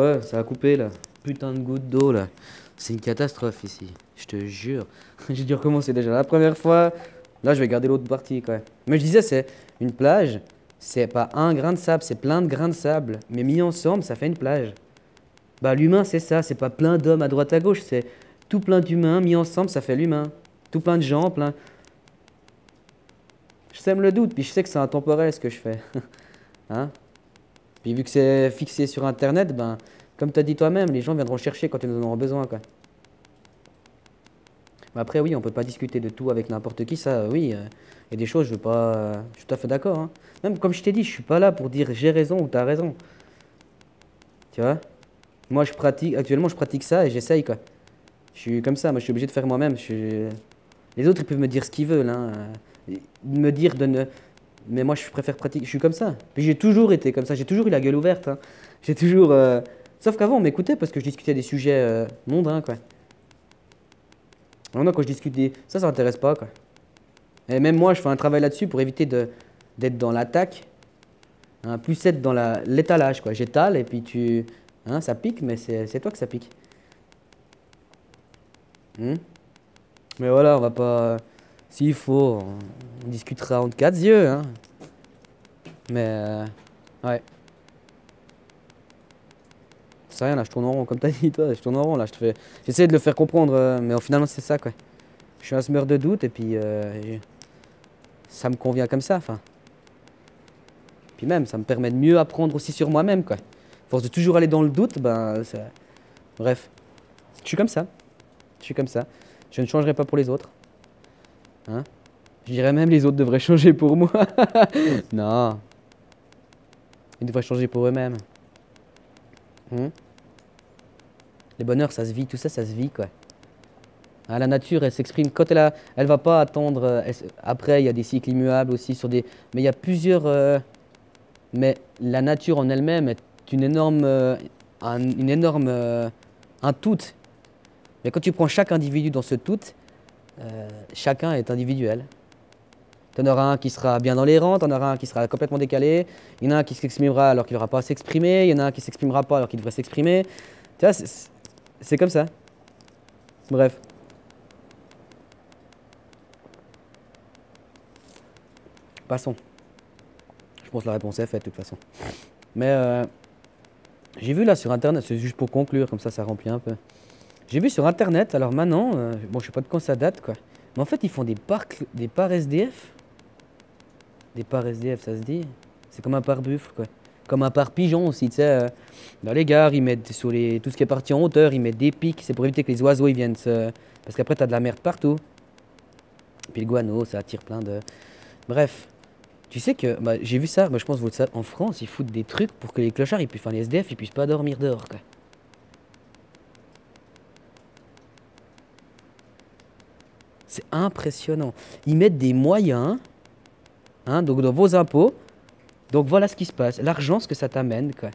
Ouais, ça a coupé là. Putain de goutte d'eau là. C'est une catastrophe ici. Je te jure. J'ai dû recommencer déjà la première fois. Là, je vais garder l'autre partie quoi. Mais je disais, c'est une plage. C'est pas un grain de sable, c'est plein de grains de sable. Mais mis ensemble, ça fait une plage. Bah, l'humain, c'est ça. C'est pas plein d'hommes à droite à gauche. C'est tout plein d'humains mis ensemble, ça fait l'humain. Tout plein de gens, plein. Je sème le doute, puis je sais que c'est intemporel ce que je fais. Hein? Puis vu que c'est fixé sur Internet, ben, comme tu as dit toi-même, les gens viendront chercher quand ils en auront besoin, quoi. Mais après, oui, on peut pas discuter de tout avec n'importe qui, ça, oui. Il y a des choses, je veux pas. Je suis tout à fait d'accord, hein. Même comme je t'ai dit, je suis pas là pour dire j'ai raison ou t'as raison. Tu vois? Moi, actuellement, je pratique ça et j'essaye, quoi. Je suis comme ça, moi, je suis obligé de faire moi-même. Les autres, ils peuvent me dire ce qu'ils veulent, hein. Me dire de ne. Mais moi, je préfère pratiquer. Je suis comme ça. Puis j'ai toujours été comme ça. J'ai toujours eu la gueule ouverte, hein. J'ai toujours. Sauf qu'avant, on m'écoutait parce que je discutais des sujets mondains, quoi. Maintenant, quand je discute des. Ça m'intéresse pas, quoi. Et même moi, je fais un travail là-dessus pour éviter d'être dans l'attaque, hein, plus être dans l'étalage, quoi. J'étale et puis tu. Hein, ça pique, mais c'est toi que ça pique. Hmm. Mais voilà, on va pas. S'il faut, on discutera entre quatre yeux, hein. Mais. Ouais. C'est rien là, je tourne en rond, comme t'as dit toi, je tourne en rond là, j'essaie de le faire comprendre, mais finalement c'est ça quoi. Je suis un semeur de doute et puis ça me convient comme ça, enfin. Puis même, ça me permet de mieux apprendre aussi sur moi-même quoi. À force de toujours aller dans le doute, ben, bref, je suis comme ça, je suis comme ça. Je ne changerai pas pour les autres, hein. Je dirais même les autres devraient changer pour moi. Non, ils devraient changer pour eux-mêmes. Hmm. Les bonheurs, ça se vit, tout ça, ça se vit quoi. Hein, la nature, elle s'exprime quand elle va pas attendre. Après, il y a des cycles immuables aussi sur des. Mais il y a plusieurs. Mais la nature en elle-même est une énorme, un tout. Mais quand tu prends chaque individu dans ce tout, chacun est individuel. Tu en auras un qui sera bien dans les rangs, tu en auras un qui sera complètement décalé, il y en a un qui s'exprimera alors qu'il n'aura pas à s'exprimer, il y en a un qui s'exprimera pas alors qu'il devrait s'exprimer. Tu vois, c'est comme ça. Bref. Passons. Je pense que la réponse est faite de toute façon. Mais j'ai vu là sur internet, c'est juste pour conclure, comme ça remplit un peu. J'ai vu sur internet, alors maintenant, bon je sais pas de quand ça date quoi, mais en fait ils font des parcs SDF. Des parcs SDF ça se dit? C'est comme un parc buffle quoi. Comme un parc pigeon aussi, tu sais. Dans les gares, ils mettent sur tout ce qui est parti en hauteur, ils mettent des pics, c'est pour éviter que les oiseaux ils viennent se. Parce qu'après t'as de la merde partout. Puis le guano, ça attire plein de. Bref. Tu sais que bah, j'ai vu ça, bah, je pense que en France, ils foutent des trucs pour que les clochards, enfin les SDF, ils puissent pas dormir dehors. Quoi. C'est impressionnant. Ils mettent des moyens, hein, donc dans vos impôts. Donc voilà ce qui se passe. L'argent, ce que ça t'amène, quoi.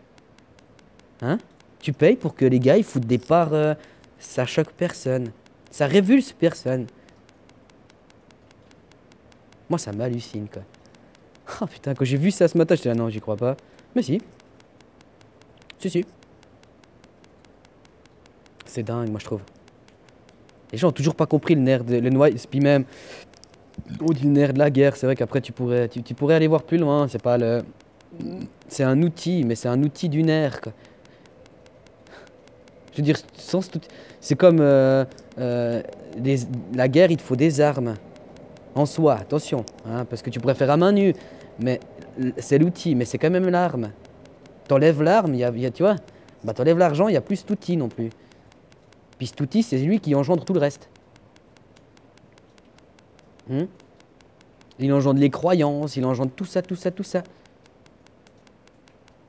Hein? Tu payes pour que les gars, ils foutent des parts. Ça choque personne. Ça révulse personne. Moi, ça m'hallucine, quoi. Oh putain, quand j'ai vu ça ce matin, j'étais là, non, j'y crois pas. Mais si. Si, si. C'est dingue, moi, je trouve. Les gens ont toujours pas compris le nerf, le noyau, puis même, on dit le nerf de la guerre, c'est vrai qu'après tu pourrais aller voir plus loin, c'est pas le. C'est un outil, mais c'est un outil du nerf, quoi. Je veux dire, sans tout. C'est comme la guerre, il te faut des armes. En soi, attention, hein, parce que tu pourrais faire à main nue, mais c'est l'outil, mais c'est quand même l'arme. T'enlèves l'arme, tu vois, bah t'enlèves l'argent, il n'y a plus cet outil non plus. Puis cet outil, c'est lui qui engendre tout le reste. Il engendre les croyances, il engendre tout ça, tout ça, tout ça.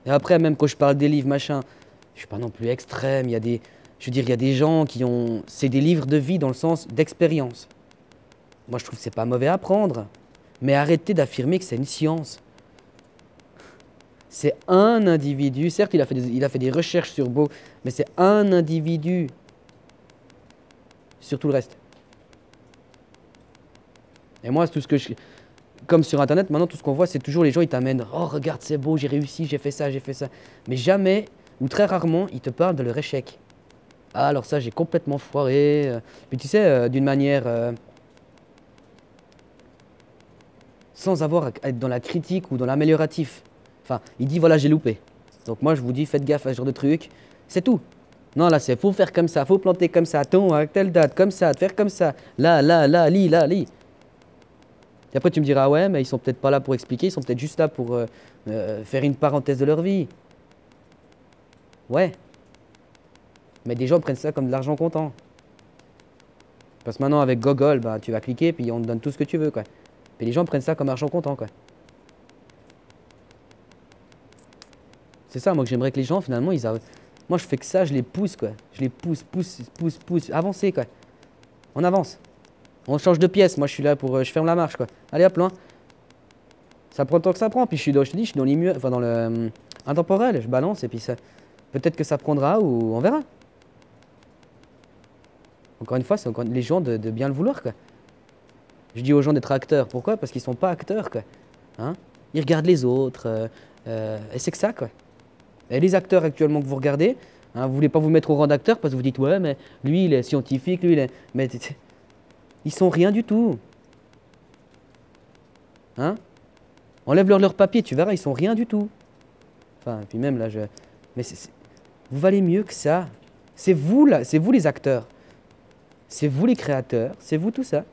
Et après, même quand je parle des livres, machin, je suis pas non plus extrême. Je veux dire, il y a des gens qui ont. C'est des livres de vie dans le sens d'expérience. Moi, je trouve que c'est pas mauvais à apprendre. Mais arrêtez d'affirmer que c'est une science. C'est un individu. Certes, il a fait des recherches sur Beau, mais c'est un individu sur tout le reste. Et moi, tout ce que comme sur Internet, maintenant, tout ce qu'on voit, c'est toujours les gens, ils t'amènent. Oh, regarde, c'est beau, j'ai réussi, j'ai fait ça, j'ai fait ça. Mais jamais Ou très rarement, ils te parlent de leur échec. Ah, alors ça, j'ai complètement foiré. Mais tu sais, d'une manière sans avoir à être dans la critique ou dans l'amélioratif. Enfin, il dit voilà, j'ai loupé. Donc moi, je vous dis, faites gaffe à ce genre de truc. C'est tout. Non, là, c'est faut faire comme ça, faut planter comme ça, attends, à telle date, comme ça, faire comme ça. Là, lis. Et après, tu me diras, ouais, mais ils sont peut-être pas là pour expliquer, ils sont peut-être juste là pour faire une parenthèse de leur vie. Ouais. Mais des gens prennent ça comme de l'argent comptant. Parce que maintenant, avec Google, bah, tu vas cliquer, puis on te donne tout ce que tu veux, quoi. Puis les gens prennent ça comme argent comptant, quoi. C'est ça, moi, que j'aimerais que les gens, finalement, moi, je fais que ça, je les pousse, quoi. Je les pousse. Avancez, quoi. On avance. On change de pièce. Moi, je suis là pour... je ferme la marche, quoi. Allez, hop, loin. Ça prend le temps que ça prend. Puis je te dis, je suis dans l'immuable, enfin, dans le intemporel. Je balance, et puis ça... Peut-être que ça prendra, ou on verra. Encore une fois, c'est encore les gens de bien le vouloir, quoi. Je dis aux gens d'être acteurs. Pourquoi? Parce qu'ils sont pas acteurs, quoi. Hein? Ils regardent les autres. Et c'est que ça, quoi. Et les acteurs actuellement que vous regardez, hein, vous voulez pas vous mettre au rang d'acteur parce que vous dites ouais, mais lui il est scientifique, lui il est. Mais ils sont rien du tout. Hein? Enlève leur papier, tu verras, ils sont rien du tout. Enfin, puis même là, mais vous valez mieux que ça. C'est vous là, c'est vous les acteurs. C'est vous les créateurs, c'est vous tout ça.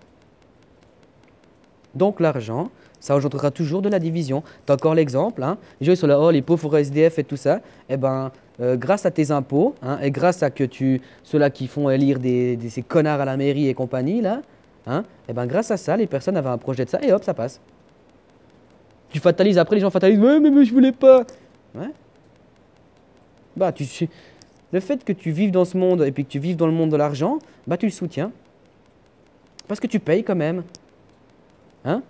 Donc l'argent, ça engendrera toujours de la division. Tu as encore l'exemple, hein, les gens ils sont là, oh les pauvres SDF et tout ça. Eh ben, grâce à tes impôts, hein, et grâce à que ceux-là qui font élire ces connards à la mairie et compagnie, là, hein, eh ben, grâce à ça, les personnes avaient un projet de ça et hop, ça passe. Tu fatalises, après les gens fatalisent, ouais, mais je voulais pas. Ouais. Bah, le fait que tu vives dans ce monde et puis que tu vives dans le monde de l'argent, bah, tu le soutiens. Parce que tu payes quand même. Hein?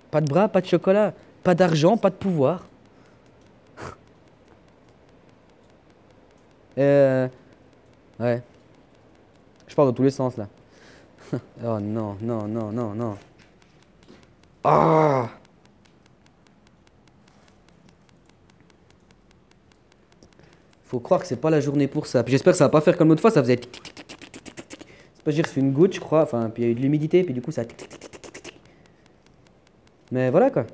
Pas de bras, pas de chocolat, pas d'argent, pas de pouvoir. Ouais. Je pars dans tous les sens là. Oh non. Ah! Faut croire que c'est pas la journée pour ça. Puis j'espère que ça va pas faire comme l'autre fois, ça faisait. C'est pas dire c'est une goutte, je crois. Enfin, puis il y a eu de l'humidité, puis du coup ça. Mais voilà quoi.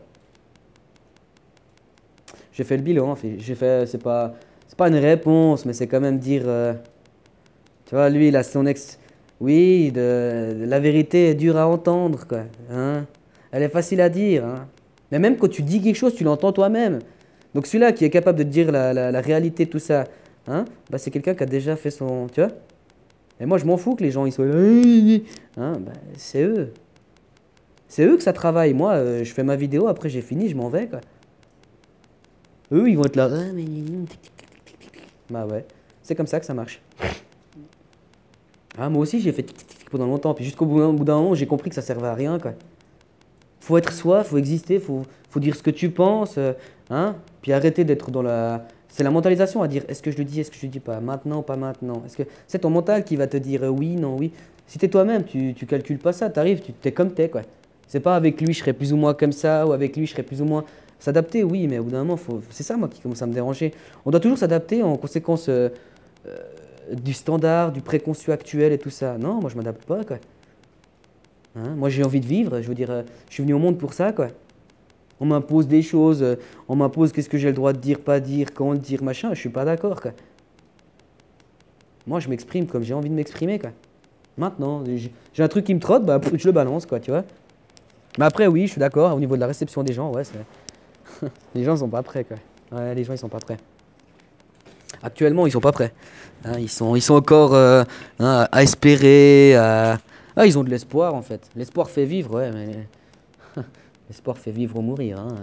J'ai fait le bilan, j'ai fait, c'est pas une réponse, mais c'est quand même dire, tu vois, lui, il a son ex, oui, la vérité est dure à entendre, quoi, hein. Elle est facile à dire, hein. Mais même quand tu dis quelque chose, tu l'entends toi-même. Donc celui-là qui est capable de te dire la réalité de tout ça, hein, bah c'est quelqu'un qui a déjà fait son, tu vois. Et moi, je m'en fous que les gens, ils soient là, hein, bah, c'est eux. C'est eux que ça travaille. Moi, je fais ma vidéo, après j'ai fini, je m'en vais, quoi. Eux, ils vont être là. Ah, mais... Bah ouais, c'est comme ça que ça marche. Ah, moi aussi, j'ai fait pendant longtemps. Puis jusqu'au bout d'un moment, j'ai compris que ça servait à rien, quoi. Faut être soi, faut exister, faut dire ce que tu penses, hein. Puis arrêter d'être dans la... C'est la mentalisation à dire est-ce que je le dis, est-ce que je le dis pas, maintenant ou pas maintenant. Est-ce que c'est ton mental qui va te dire oui, non, oui. Si t'es toi-même, tu calcules pas ça, t'arrives, t'es comme t'es, quoi. C'est pas avec lui je serai plus ou moins comme ça, ou avec lui je serai plus ou moins... S'adapter, oui, mais au bout d'un moment, c'est ça, moi, qui commence à me déranger. On doit toujours s'adapter en conséquence du standard, du préconçu actuel et tout ça. Non, moi, je m'adapte pas, quoi. Hein, moi, j'ai envie de vivre, je veux dire, je suis venu au monde pour ça, quoi. On m'impose des choses, on m'impose qu'est-ce que j'ai le droit de dire, pas dire, quand dire, machin, je suis pas d'accord, quoi. Moi, je m'exprime comme j'ai envie de m'exprimer, quoi. Maintenant, j'ai un truc qui me trotte, bah, je le balance, quoi, tu vois. Mais après, oui, je suis d'accord, au niveau de la réception des gens, ouais, c'est... Les gens sont pas prêts, quoi. Ouais, les gens, ils sont pas prêts. Actuellement, ils sont pas prêts. Hein, ils sont encore hein, à espérer. Ah, ils ont de l'espoir, en fait. L'espoir fait vivre, ouais, mais... L'espoir fait vivre ou mourir, hein.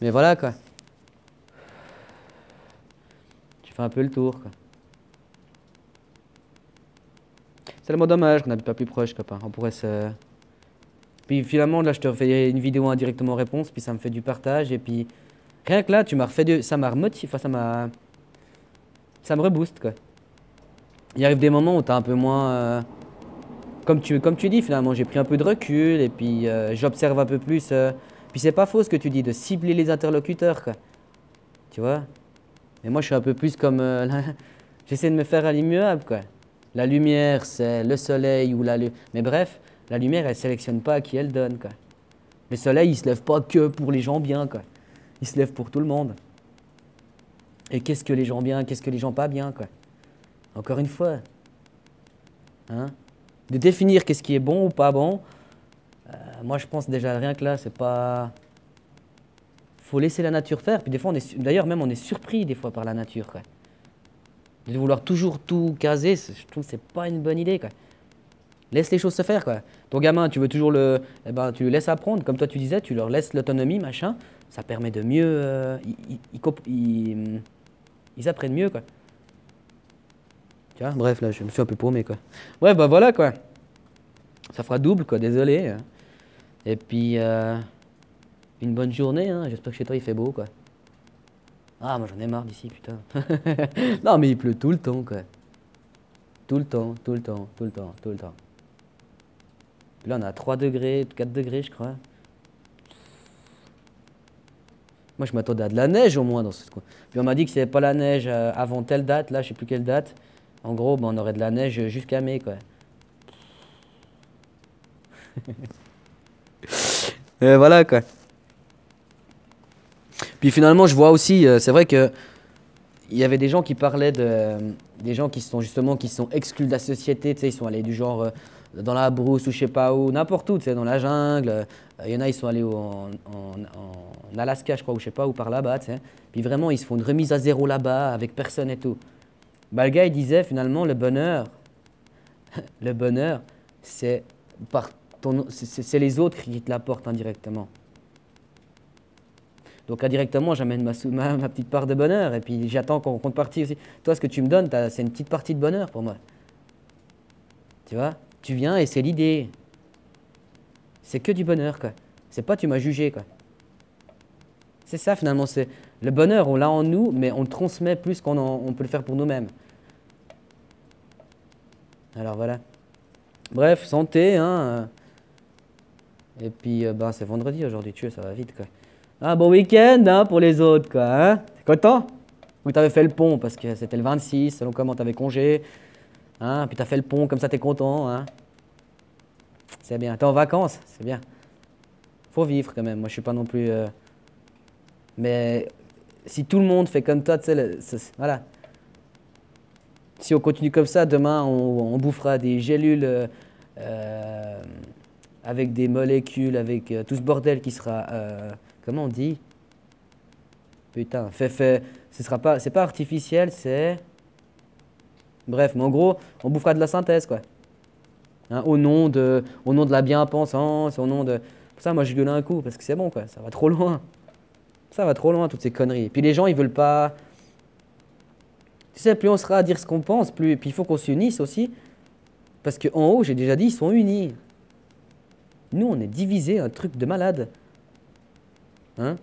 Mais voilà, quoi. Tu fais un peu le tour, quoi. C'est tellement dommage qu'on n'habite pas plus proche, copain. On pourrait se... Puis finalement, là, je te fais une vidéo indirectement réponse, puis ça me fait du partage, et puis... Rien que là, tu m'as refait ça m'a remotivé, enfin, ça me rebooste, quoi. Il arrive des moments où t'as un peu moins... comme tu dis, finalement, j'ai pris un peu de recul et puis j'observe un peu plus. Puis c'est pas faux ce que tu dis, de cibler les interlocuteurs, quoi. Tu vois? Mais moi, je suis un peu plus comme... j'essaie de me faire à l'immuable, quoi. La lumière, c'est le soleil ou la lune. Mais bref, la lumière, elle sélectionne pas à qui elle donne, quoi. Le soleil, il se lève pas que pour les gens bien, quoi. Il se lève pour tout le monde. Et qu'est-ce que les gens bien, qu'est-ce que les gens pas bien, quoi. Encore une fois, hein, de définir qu'est-ce qui est bon ou pas bon, moi je pense déjà rien que là, c'est pas... Faut laisser la nature faire. Puis des fois, d'ailleurs même on est surpris des fois par la nature, quoi. De vouloir toujours tout caser, je trouve que c'est pas une bonne idée, quoi. Laisse les choses se faire, quoi. Ton gamin, tu veux toujours eh ben, tu le laisses apprendre, comme toi tu disais, tu leur laisses l'autonomie, machin. Ça permet de mieux... ils apprennent mieux, quoi. Tu vois, bref, là, je me suis un peu paumé, quoi. Bref, bah voilà, quoi. Ça fera double, quoi, désolé. Et puis, une bonne journée, hein. J'espère que chez toi, il fait beau, quoi. Ah, moi, j'en ai marre d'ici, putain. Non, mais il pleut tout le temps, quoi. Tout le temps, tout le temps, tout le temps, tout le temps. Puis là, on a 3 degrés, 4 degrés, je crois. Moi, je m'attendais à de la neige, au moins, dans ce coin. Puis on m'a dit que s'il n'y avait pas la neige avant telle date, là, je sais plus quelle date. En gros, ben, on aurait de la neige jusqu'à mai, quoi. Et voilà, quoi. Puis finalement, je vois aussi, c'est vrai que il y avait des gens qui parlaient des gens qui sont justement qui sont exclus de la société, tu sais, ils sont allés du genre dans la brousse ou je sais pas où, n'importe où, tu sais, dans la jungle. Il y en a, ils sont allés en Alaska, je crois, ou je sais pas où par là-bas, tu sais. Puis vraiment, ils se font une remise à zéro là-bas avec personne et tout. Bah, le gars, il disait finalement, le bonheur, c'est c'est les autres qui te l'apportent indirectement. Donc indirectement, j'amène ma petite part de bonheur et puis j'attends qu'on contrepartie aussi. Toi, ce que tu me donnes, c'est une petite partie de bonheur pour moi. Tu vois? Tu viens et c'est l'idée. C'est que du bonheur, quoi. C'est pas tu m'as jugé, quoi. C'est ça finalement, c'est le bonheur, on l'a en nous, mais on le transmet plus qu'on peut le faire pour nous-mêmes. Alors voilà. Bref, santé, hein. Et puis, bah, c'est vendredi aujourd'hui, tu vois, ça va vite, quoi. Un bon week-end, hein, pour les autres, quoi, hein. T'es content? Ou t'avais fait le pont, parce que c'était le 26, selon comment t'avais congé. Hein, puis t'as fait le pont, comme ça t'es content, hein. C'est bien. T'es en vacances, c'est bien. Faut vivre, quand même. Moi, je suis pas non plus... Mais si tout le monde fait comme toi, tu sais, voilà. Si on continue comme ça, demain, on bouffera des gélules avec des molécules, avec tout ce bordel qui sera... comment on dit? Putain, ce sera pas... C'est pas artificiel, c'est... Bref, mais en gros, on bouffera de la synthèse, quoi. Hein, au nom de la bien-pensance, au nom de... Pour ça, moi, je gueule un coup, parce que c'est bon, quoi. Ça va trop loin. Ça va trop loin, toutes ces conneries. Et puis les gens, ils veulent pas... Tu sais, plus on sera à dire ce qu'on pense, plus... Puis il faut qu'on s'unisse aussi. Parce qu'en haut, j'ai déjà dit, ils sont unis. Nous, on est divisés, un truc de malade. Hein?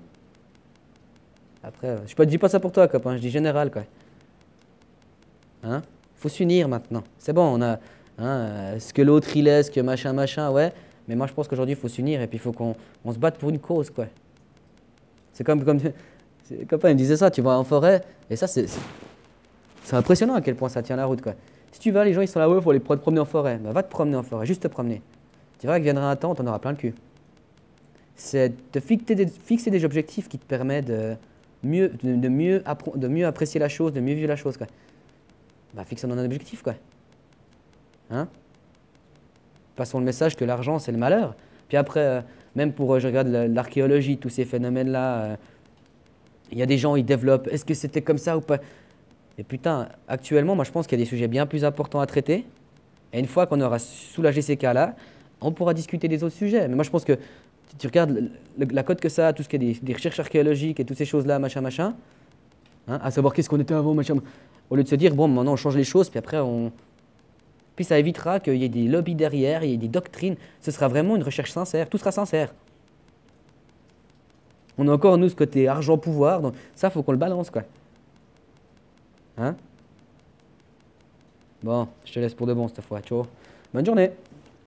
Après, je dis pas ça pour toi, copain, je dis général, quoi. Hein? Faut s'unir maintenant. C'est bon, on a... Hein, ce que l'autre, il est, ce que machin, machin, ouais. Mais moi, je pense qu'aujourd'hui, il faut s'unir et puis il faut qu'on se batte pour une cause, quoi. C'est comme copain, il me disait ça, tu vas en forêt, et ça, c'est impressionnant à quel point ça tient la route, quoi. Si tu vas, les gens, ils sont là, ouais, il faut aller te promener en forêt. Bah, va te promener en forêt, juste te promener. Tu verras qu'il viendra un temps, t'en auras plein le cul. C'est de fixer des objectifs qui te permettent de mieux apprécier la chose, de mieux vivre la chose, quoi. Bah, fixons un objectif, quoi. Hein? Passons le message que l'argent, c'est le malheur. Puis après, même pour, je regarde l'archéologie, tous ces phénomènes-là, il y a des gens, ils développent, est-ce que c'était comme ça ou pas? Et putain, actuellement, moi, je pense qu'il y a des sujets bien plus importants à traiter. Et une fois qu'on aura soulagé ces cas-là, on pourra discuter des autres sujets. Mais moi, je pense que tu regardes la cote que ça a, tout ce qui est des recherches archéologiques et toutes ces choses-là, machin, machin, hein, à savoir qu'est-ce qu'on était avant, machin, au lieu de se dire, bon, maintenant, on change les choses, puis après, Puis ça évitera qu'il y ait des lobbies derrière, il y ait des doctrines. Ce sera vraiment une recherche sincère. Tout sera sincère. On a encore, nous, ce côté argent-pouvoir. Donc ça, il faut qu'on le balance, quoi. Hein? Bon, je te laisse pour de bon cette fois. Ciao. Bonne journée.